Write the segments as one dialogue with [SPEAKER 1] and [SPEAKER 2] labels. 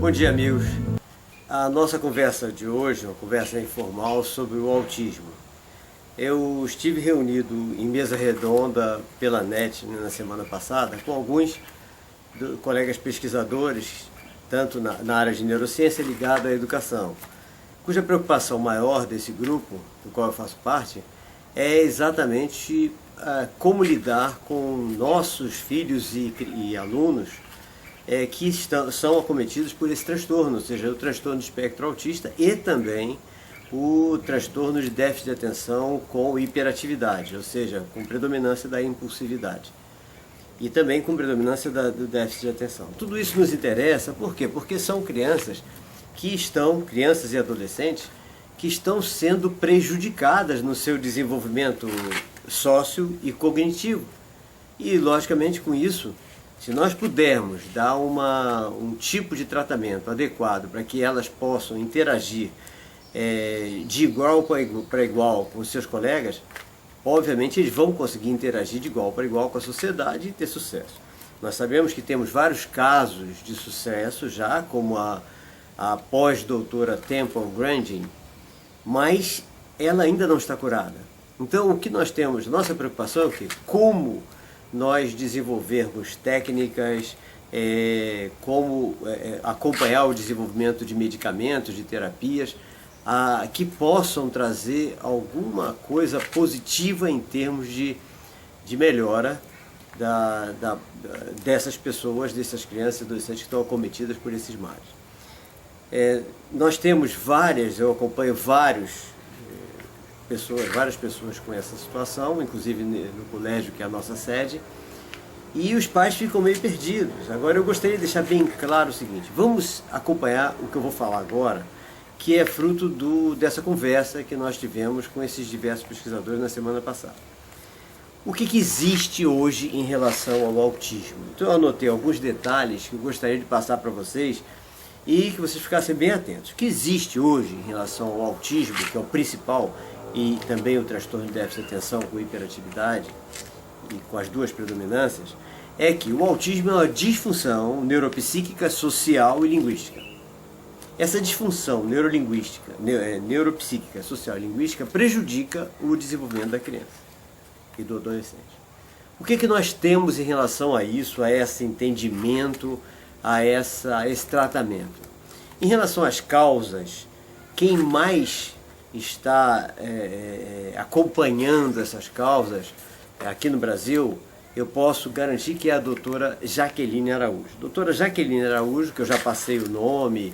[SPEAKER 1] Bom dia, amigos. A nossa conversa de hoje é uma conversa informal sobre o autismo. Eu estive reunido em mesa redonda pela NET na semana passada com alguns colegas pesquisadores, tanto na área de neurociência ligada à educação, cuja preocupação maior desse grupo, do qual eu faço parte, é exatamente como lidar com nossos filhos e alunos que são acometidos por esse transtorno, ou seja, o transtorno de espectro autista e também o transtorno de déficit de atenção com hiperatividade, ou seja, com predominância da impulsividade. E também com predominância do déficit de atenção. Tudo isso nos interessa, por quê? Porque são crianças e adolescentes, que estão sendo prejudicadas no seu desenvolvimento sócio e cognitivo. E, logicamente, com isso, se nós pudermos dar um tipo de tratamento adequado para que elas possam interagir de igual para igual com os seus colegas, obviamente eles vão conseguir interagir de igual para igual com a sociedade e ter sucesso. Nós sabemos que temos vários casos de sucesso já, como a pós-doutora Temple Grandin, mas ela ainda não está curada. Então o que nós temos, nossa preocupação é o quê? Como nós desenvolvermos técnicas, como acompanhar o desenvolvimento de medicamentos, de terapias, que possam trazer alguma coisa positiva em termos de melhora dessas pessoas, dessas crianças e adolescentes que estão acometidas por esses males. Nós temos eu acompanho várias pessoas com essa situação, inclusive no colégio, que é a nossa sede, e os pais ficam meio perdidos. Agora eu gostaria de deixar bem claro o seguinte: vamos acompanhar o que eu vou falar agora, que é fruto dessa conversa que nós tivemos com esses diversos pesquisadores na semana passada. O que existe hoje em relação ao autismo? Então eu anotei alguns detalhes que eu gostaria de passar para vocês e que vocês ficassem bem atentos. O que existe hoje em relação ao autismo, que é o principal, e também o transtorno de déficit de atenção com hiperatividade, e com as duas predominâncias, é que o autismo é uma disfunção neuropsíquica, social e linguística. Essa disfunção neuropsíquica, social e linguística prejudica o desenvolvimento da criança e do adolescente. O que nós temos em relação a isso, a esse entendimento, a esse tratamento? Em relação às causas, quem mais está acompanhando essas causas aqui no Brasil, eu posso garantir que é a doutora Jaqueline Araújo. Doutora Jaqueline Araújo, que eu já passei o nome,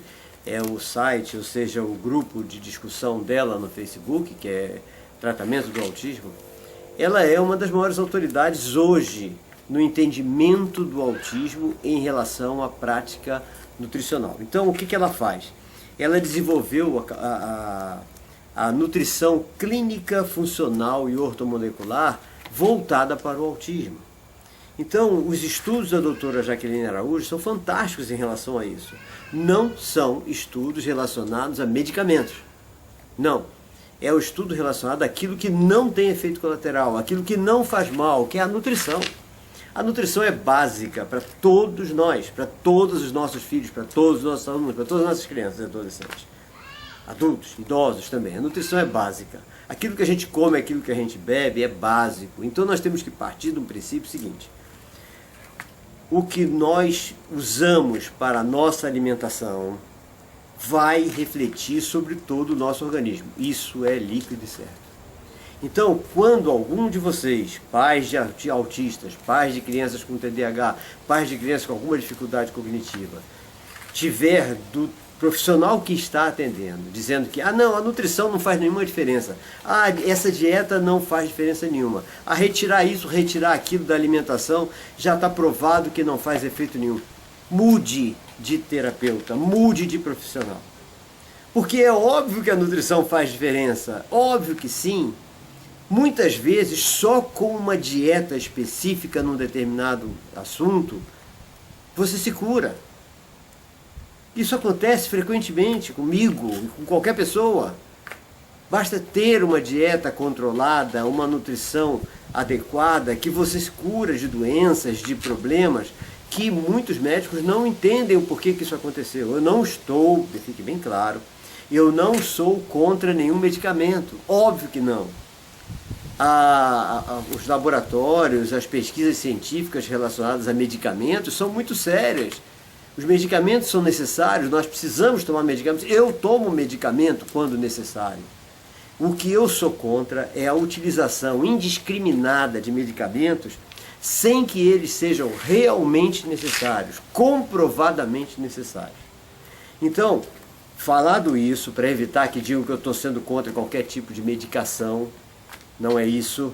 [SPEAKER 1] o site, ou seja, o grupo de discussão dela no Facebook, que é Tratamento do Autismo, ela é uma das maiores autoridades hoje no entendimento do autismo em relação à prática nutricional. Então, o que ela faz? Ela desenvolveu a nutrição clínica, funcional e ortomolecular voltada para o autismo. Então, os estudos da doutora Jaqueline Araújo são fantásticos em relação a isso. Não são estudos relacionados a medicamentos. Não. É o estudo relacionado àquilo que não tem efeito colateral, aquilo que não faz mal, que é a nutrição. A nutrição é básica para todos nós, para todos os nossos filhos, para todos os nossos alunos, para todas as nossas crianças e adolescentes. Adultos, idosos também. A nutrição é básica. Aquilo que a gente come, aquilo que a gente bebe é básico. Então nós temos que partir de um princípio seguinte: o que nós usamos para a nossa alimentação vai refletir sobre todo o nosso organismo. Isso é líquido e certo. Então, quando algum de vocês, pais de autistas, pais de crianças com TDAH, pais de crianças com alguma dificuldade cognitiva, tiver do profissional que está atendendo, dizendo que não, a nutrição não faz nenhuma diferença, essa dieta não faz diferença nenhuma, retirar isso, retirar aquilo da alimentação, já está provado que não faz efeito nenhum. Mude de terapeuta, mude de profissional. Porque é óbvio que a nutrição faz diferença, óbvio que sim. Muitas vezes, só com uma dieta específica num determinado assunto, você se cura. Isso acontece frequentemente comigo e com qualquer pessoa. Basta ter uma dieta controlada, uma nutrição adequada, que você se cura de doenças, de problemas que muitos médicos não entendem o porquê que isso aconteceu. Eu não estou, fique bem claro, eu não sou contra nenhum medicamento, óbvio que não. Os laboratórios, as pesquisas científicas relacionadas a medicamentos são muito sérias. Os medicamentos são necessários, nós precisamos tomar medicamentos. Eu tomo medicamento quando necessário. O que eu sou contra é a utilização indiscriminada de medicamentos sem que eles sejam realmente necessários, comprovadamente necessários. Então, falado isso, para evitar que digam que eu estou sendo contra qualquer tipo de medicação, não é isso.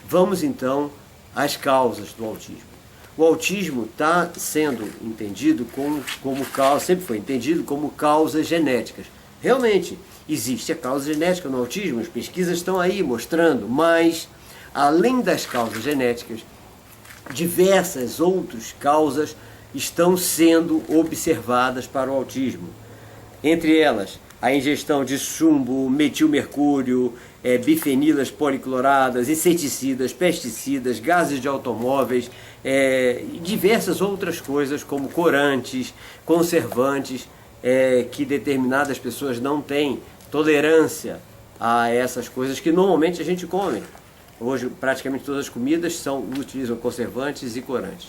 [SPEAKER 1] Vamos então às causas do autismo. O autismo está sendo entendido como causa, sempre foi entendido como causas genéticas. Realmente, existe a causa genética no autismo, as pesquisas estão aí mostrando, mas, além das causas genéticas, diversas outras causas estão sendo observadas para o autismo. Entre elas, a ingestão de chumbo, metilmercúrio, bifenilas policloradas, inseticidas, pesticidas, gases de automóveis, diversas outras coisas como corantes, conservantes, que determinadas pessoas não têm tolerância a essas coisas que normalmente a gente come. Hoje praticamente todas as comidas utilizam conservantes e corantes.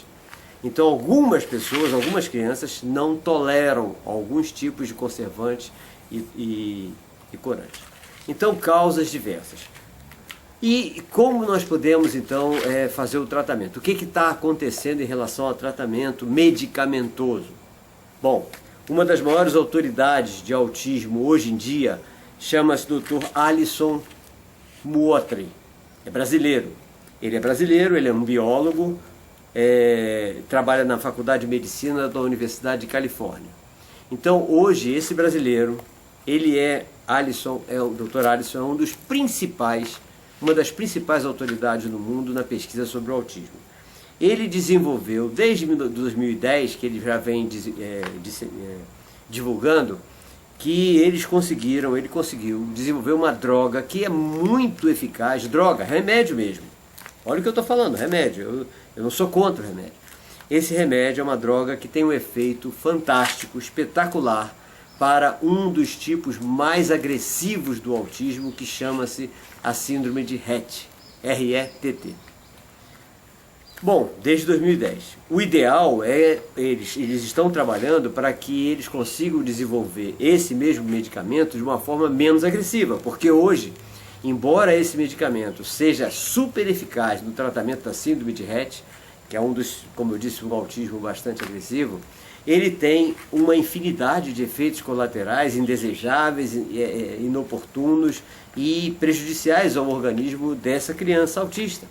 [SPEAKER 1] Então algumas pessoas, algumas crianças não toleram alguns tipos de conservantes e corantes. Então, causas diversas. E como nós podemos então fazer o tratamento? O que está acontecendo em relação ao tratamento medicamentoso? Bom, uma das maiores autoridades de autismo hoje em dia chama-se Dr. Alison Muotri. É brasileiro. Ele é brasileiro, ele é um biólogo, trabalha na Faculdade de Medicina da Universidade de Califórnia. Então, hoje, esse brasileiro, o Dr. Alison é uma das principais autoridades no mundo na pesquisa sobre o autismo. Ele desenvolveu, desde 2010, que ele já vem divulgando, que ele conseguiu desenvolver uma droga que é muito eficaz, remédio mesmo. Olha o que eu estou falando, remédio, eu não sou contra o remédio. Esse remédio é uma droga que tem um efeito fantástico, espetacular, para um dos tipos mais agressivos do autismo, que chama-se a síndrome de Rett, R-E-T-T. Bom, desde 2010. O ideal eles estão trabalhando para que eles consigam desenvolver esse mesmo medicamento de uma forma menos agressiva, porque hoje, embora esse medicamento seja super eficaz no tratamento da síndrome de Rett, que é como eu disse, um autismo bastante agressivo, ele tem uma infinidade de efeitos colaterais indesejáveis, inoportunos e prejudiciais ao organismo dessa criança autista.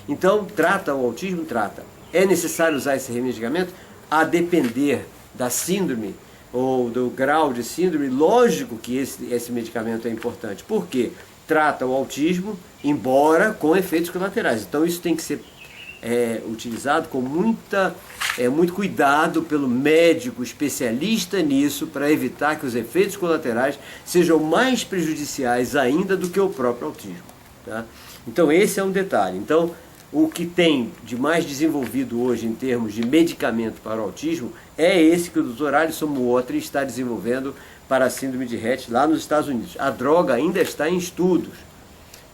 [SPEAKER 1] Então, o autismo trata. É necessário usar esse medicamento? A depender da síndrome ou do grau de síndrome, lógico que esse medicamento é importante. Por quê? Trata o autismo, embora com efeitos colaterais. Então, isso tem que ser utilizado com muito cuidado pelo médico especialista nisso, para evitar que os efeitos colaterais sejam mais prejudiciais ainda do que o próprio autismo. Tá? Então esse é um detalhe. Então o que tem de mais desenvolvido hoje em termos de medicamento para o autismo é esse que o Dr. Alison Muotri está desenvolvendo para a síndrome de Rett lá nos Estados Unidos. A droga ainda está em estudos.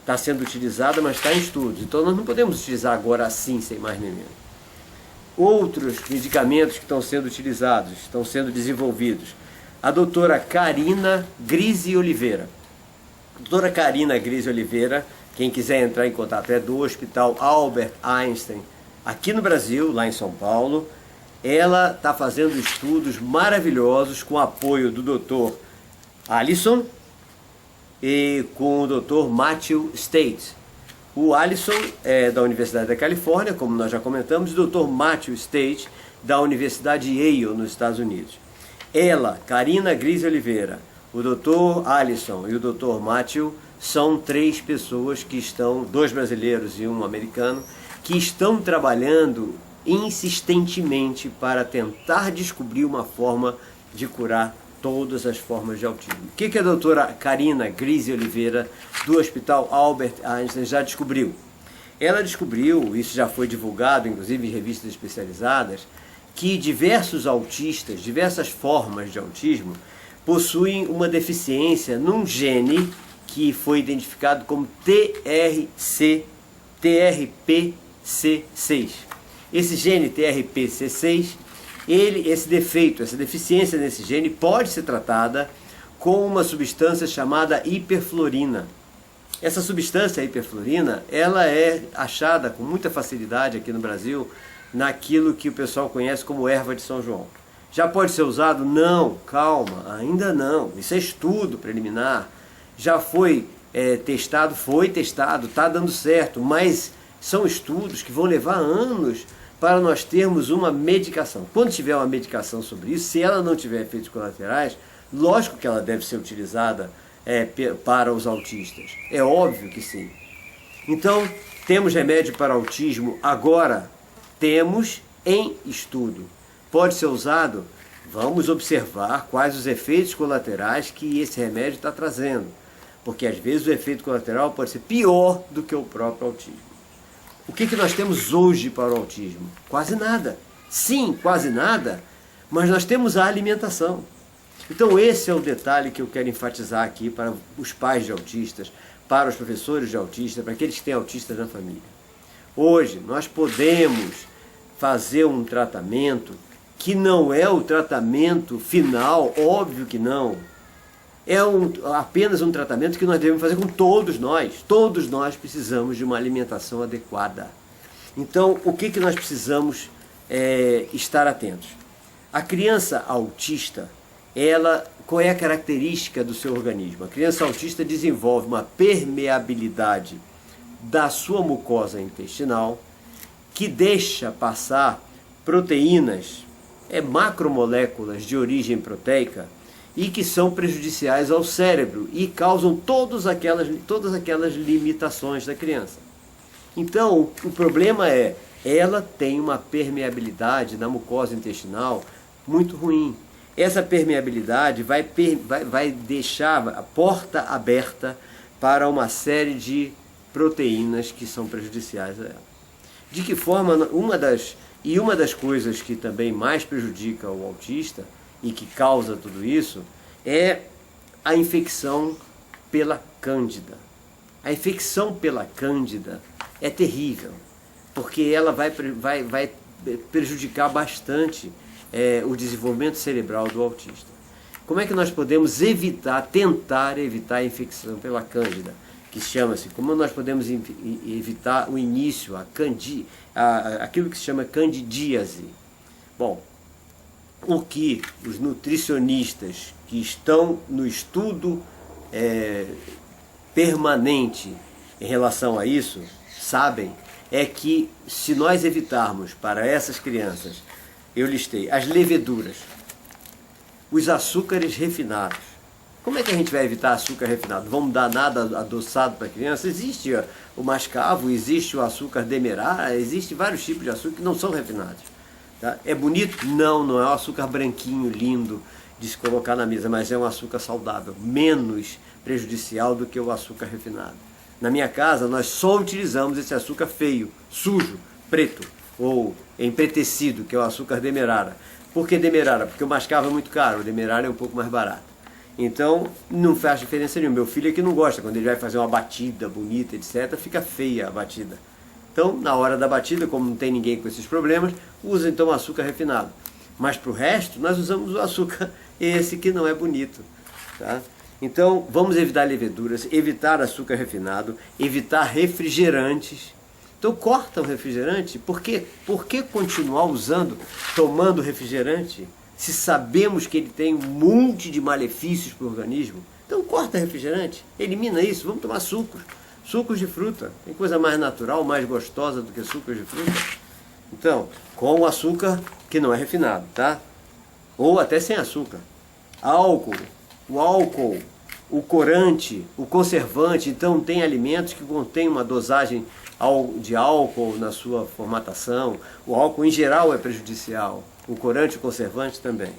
[SPEAKER 1] Está sendo utilizada, mas está em estudos. Então nós não podemos utilizar agora assim, sem mais nem menos. Outros medicamentos que estão sendo utilizados, estão sendo desenvolvidos. A doutora Karina Grise Oliveira. A doutora Karina Grise Oliveira, quem quiser entrar em contato, é do Hospital Albert Einstein, aqui no Brasil, lá em São Paulo. Ela está fazendo estudos maravilhosos com o apoio do Dr. Alison e com o Dr. Matthew State. O Alison é da Universidade da Califórnia, como nós já comentamos, e o Dr. Matthew State da Universidade Yale, nos Estados Unidos. Ela, Karina Grise Oliveira, o Dr. Alison e o Dr. Matthew são 3 pessoas que estão, 2 brasileiros e 1 americano, que estão trabalhando insistentemente para tentar descobrir uma forma de curar todas as formas de autismo. O que a doutora Karina Grise Oliveira, do Hospital Albert Einstein, já descobriu? Ela descobriu, isso já foi divulgado, inclusive em revistas especializadas, que diversos autistas, diversas formas de autismo, possuem uma deficiência num gene que foi identificado como TRPC6. Esse gene TRPC6, esse defeito, essa deficiência nesse gene pode ser tratada com uma substância chamada hiperfluorina. Essa substância, a hiperfluorina, ela é achada com muita facilidade aqui no Brasil naquilo que o pessoal conhece como erva de São João. Já pode ser usado? Não, calma, ainda não. Isso é estudo preliminar. Já foi testado, está dando certo, mas são estudos que vão levar anos para nós termos uma medicação. Quando tiver uma medicação sobre isso, se ela não tiver efeitos colaterais, lógico que ela deve ser utilizada para os autistas. É óbvio que sim. Então, temos remédio para autismo agora? Temos em estudo. Pode ser usado? Vamos observar quais os efeitos colaterais que esse remédio está trazendo. Porque às vezes o efeito colateral pode ser pior do que o próprio autismo. O que nós temos hoje para o autismo? Quase nada. Sim, quase nada, mas nós temos a alimentação. Então esse é o detalhe que eu quero enfatizar aqui para os pais de autistas, para os professores de autistas, para aqueles que têm autistas na família. Hoje nós podemos fazer um tratamento que não é o tratamento final, óbvio que não. É apenas um tratamento que nós devemos fazer com todos nós. Todos nós precisamos de uma alimentação adequada. Então, o que nós precisamos estar atentos? A criança autista, qual é a característica do seu organismo? A criança autista desenvolve uma permeabilidade da sua mucosa intestinal que deixa passar proteínas, macromoléculas de origem proteica, e que são prejudiciais ao cérebro e causam todas aquelas limitações da criança. Então, o problema ela tem uma permeabilidade na mucosa intestinal muito ruim. Essa permeabilidade vai deixar a porta aberta para uma série de proteínas que são prejudiciais a ela. De que forma, uma das coisas que também mais prejudica o autista e que causa tudo isso, é a infecção pela cândida. A infecção pela cândida é terrível, porque ela vai prejudicar bastante o desenvolvimento cerebral do autista. Como é que nós podemos tentar evitar a infecção pela cândida? Que chama-se, como nós podemos evitar o início, aquilo que se chama candidíase? Bom, o que os nutricionistas que estão no estudo permanente em relação a isso sabem é que se nós evitarmos para essas crianças, eu listei as leveduras, os açúcares refinados. Como é que a gente vai evitar açúcar refinado? Vamos dar nada adoçado para a criança? Existe o mascavo, existe o açúcar demerara, existe vários tipos de açúcar que não são refinados. Tá? É bonito? Não, não é um açúcar branquinho, lindo de se colocar na mesa, mas é um açúcar saudável, menos prejudicial do que o açúcar refinado. Na minha casa, nós só utilizamos esse açúcar feio, sujo, preto, ou empretecido, que é o açúcar demerara. Por que demerara? Porque o mascavo é muito caro, o demerara é um pouco mais barato. Então, não faz diferença nenhuma. Meu filho é que não gosta, quando ele vai fazer uma batida bonita, etc., fica feia a batida. Então, na hora da batida, como não tem ninguém com esses problemas, usa então o açúcar refinado. Mas para o resto, nós usamos o açúcar esse que não é bonito. Tá? Então, vamos evitar leveduras, evitar açúcar refinado, evitar refrigerantes. Então, corta o refrigerante. Por quê? Por que continuar tomando refrigerante, se sabemos que ele tem um monte de malefícios para o organismo? Então, corta refrigerante, elimina isso, vamos tomar sucos. Sucos de fruta, tem coisa mais natural, mais gostosa do que sucos de fruta? Então, com o açúcar que não é refinado, tá? Ou até sem açúcar. Álcool, o corante, o conservante. Então, tem alimentos que contêm uma dosagem de álcool na sua formatação. O álcool em geral é prejudicial, o corante e o conservante também.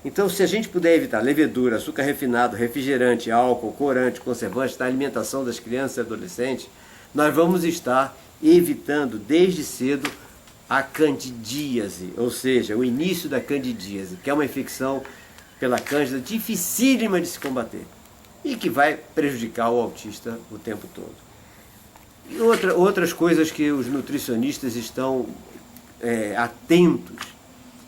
[SPEAKER 1] Então, se a gente puder evitar levedura, açúcar refinado, refrigerante, álcool, corante, conservante na alimentação das crianças e adolescentes, nós vamos estar evitando desde cedo a candidíase, ou seja, o início da candidíase, que é uma infecção pela cândida dificílima de se combater e que vai prejudicar o autista o tempo todo. E outras coisas que os nutricionistas estão atentos.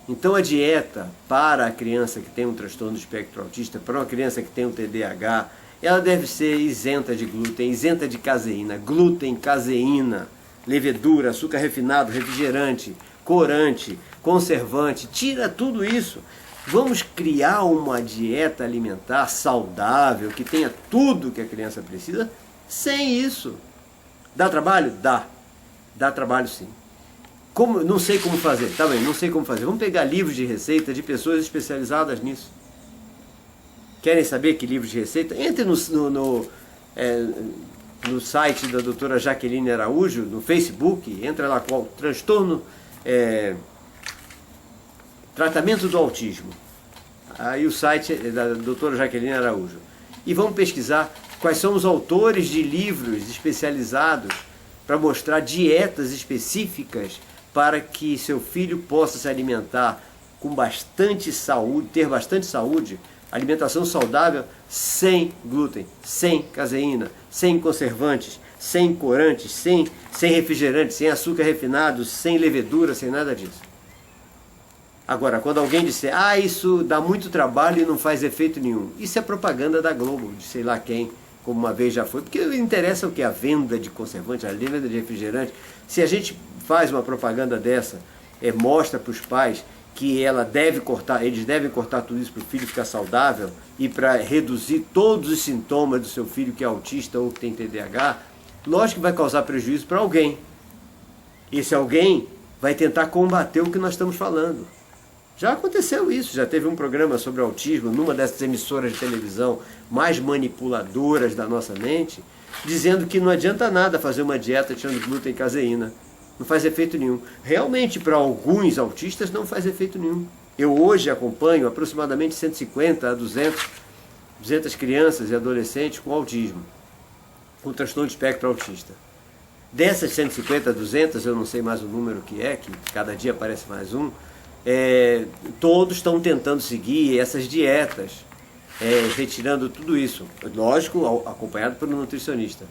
[SPEAKER 1] Então a dieta para a criança que tem um transtorno do espectro autista, para uma criança que tem um TDAH, ela deve ser isenta de glúten, isenta de caseína. Glúten, caseína, levedura, açúcar refinado, refrigerante, corante, conservante, tira tudo isso. Vamos criar uma dieta alimentar saudável, que tenha tudo que a criança precisa, sem isso. Dá trabalho? Dá. Dá trabalho sim. Não sei como fazer, tá bem, não sei como fazer. Vamos pegar livros de receita de pessoas especializadas nisso. Querem saber que livros de receita? Entre no site da doutora Jaqueline Araújo, no Facebook, entra lá qual transtorno, tratamento do autismo. Aí o site é da doutora Jaqueline Araújo. E vamos pesquisar quais são os autores de livros especializados para mostrar dietas específicas para que seu filho possa se alimentar com bastante saúde, ter bastante saúde, alimentação saudável, sem glúten, sem caseína, sem conservantes, sem corantes, sem refrigerante, sem açúcar refinado, sem levedura, sem nada disso. Agora, quando alguém disser, isso dá muito trabalho e não faz efeito nenhum, isso é propaganda da Globo, de sei lá quem, como uma vez já foi, porque interessa o que? A venda de conservante, a venda de refrigerante. Se a gente faz uma propaganda dessa, mostra para os pais que eles devem cortar tudo isso para o filho ficar saudável e para reduzir todos os sintomas do seu filho que é autista ou que tem TDAH, lógico que vai causar prejuízo para alguém. Esse alguém vai tentar combater o que nós estamos falando. Já aconteceu isso, já teve um programa sobre autismo numa dessas emissoras de televisão mais manipuladoras da nossa mente, dizendo que não adianta nada fazer uma dieta tirando glúten e caseína. Não faz efeito nenhum. Realmente, para alguns autistas, não faz efeito nenhum. Eu hoje acompanho aproximadamente 150 a 200 crianças e adolescentes com autismo, com transtorno de espectro autista. Dessas 150 a 200, eu não sei mais o número que cada dia aparece mais um, todos estão tentando seguir essas dietas, retirando tudo isso. Lógico, acompanhado por um nutricionista.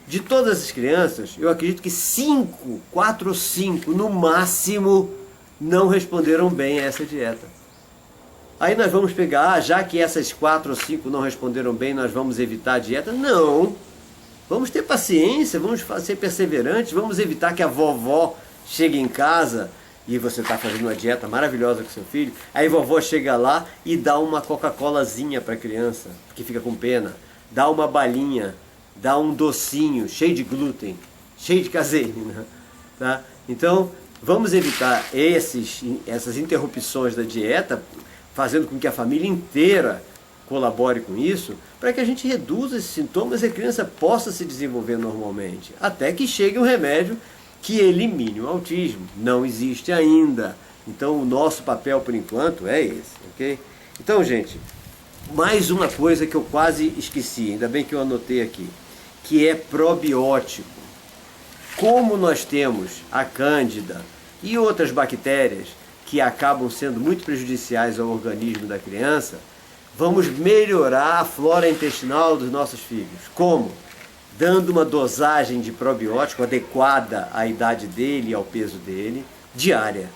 [SPEAKER 1] De todas as crianças, eu acredito que 4 ou 5, no máximo, não responderam bem a essa dieta. Aí nós vamos pegar, já que essas 4 ou 5 não responderam bem, nós vamos evitar a dieta? Não! Vamos ter paciência, vamos ser perseverantes, vamos evitar que a vovó chegue em casa e você está fazendo uma dieta maravilhosa com seu filho, aí a vovó chega lá e dá uma Coca-Colazinha para a criança, que fica com pena, dá uma balinha, dá um docinho cheio de glúten, cheio de caseína, tá? Então, vamos evitar essas interrupções da dieta, fazendo com que a família inteira colabore com isso, para que a gente reduza esses sintomas e a criança possa se desenvolver normalmente, até que chegue um remédio que elimine o autismo. Não existe ainda. Então, o nosso papel, por enquanto, é esse, ok? Então, gente, mais uma coisa que eu quase esqueci, ainda bem que eu anotei aqui, que é probiótico. Como nós temos a cândida e outras bactérias que acabam sendo muito prejudiciais ao organismo da criança, vamos melhorar a flora intestinal dos nossos filhos. Como? Dando uma dosagem de probiótico adequada à idade dele e ao peso dele, diária.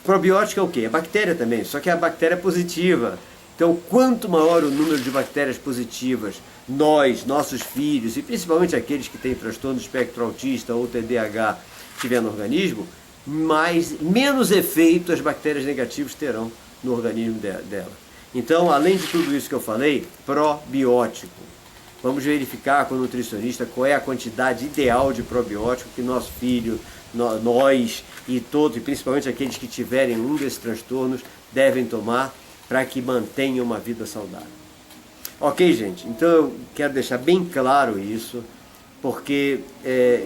[SPEAKER 1] Probiótico é o quê? É bactéria também, só que a bactéria é positiva. Então, quanto maior o número de bactérias positivas nossos filhos, e principalmente aqueles que têm transtorno do espectro autista ou TDAH tiver no organismo, menos efeito as bactérias negativas terão no organismo dela. Então, além de tudo isso que eu falei, probiótico. Vamos verificar com o nutricionista qual é a quantidade ideal de probiótico que nosso filho, nós e todos, e principalmente aqueles que tiverem um desses transtornos, devem tomar para que mantenham uma vida saudável. Ok, gente? Então eu quero deixar bem claro isso, porque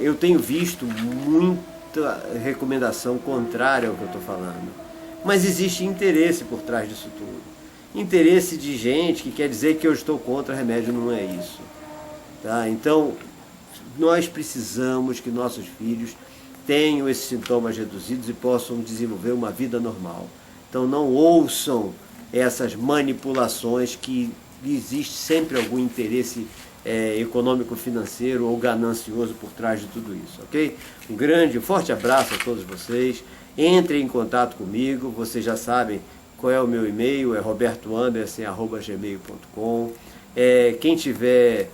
[SPEAKER 1] eu tenho visto muita recomendação contrária ao que eu estou falando. Mas existe interesse por trás disso tudo. Interesse de gente que quer dizer que eu estou contra remédio, não é isso. Tá? Então, nós precisamos que nossos filhos tenham esses sintomas reduzidos e possam desenvolver uma vida normal. Então não ouçam essas manipulações que existe sempre algum interesse econômico-financeiro ou ganancioso por trás de tudo isso, ok? Um forte abraço a todos vocês. Entrem em contato comigo, vocês já sabem qual é o meu e-mail, é robertoanderson@gmail.com. Quem tiver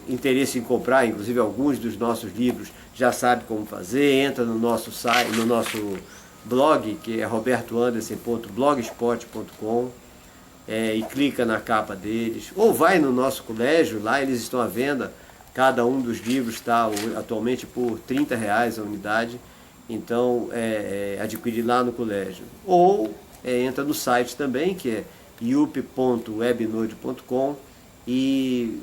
[SPEAKER 1] interesse em comprar, inclusive alguns dos nossos livros, já sabe como fazer. Entra no nosso site, no nosso blog, que é robertoanderson.blogspot.com, e clica na capa deles, ou vai no nosso colégio, lá eles estão à venda. Cada um dos livros está atualmente por R$30 a unidade, então adquire lá no colégio, ou entra no site também, que é yup.webnode.com, e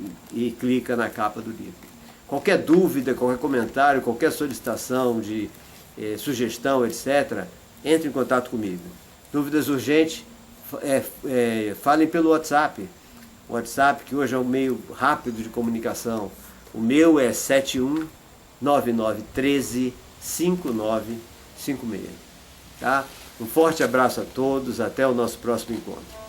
[SPEAKER 1] clica na capa do livro. Qualquer dúvida, qualquer comentário, qualquer solicitação de sugestão, etc., entre em contato comigo. Dúvidas urgentes, falem pelo WhatsApp. O WhatsApp, que hoje é um meio rápido de comunicação. O meu é 7199135956. Tá? Um forte abraço a todos, até o nosso próximo encontro.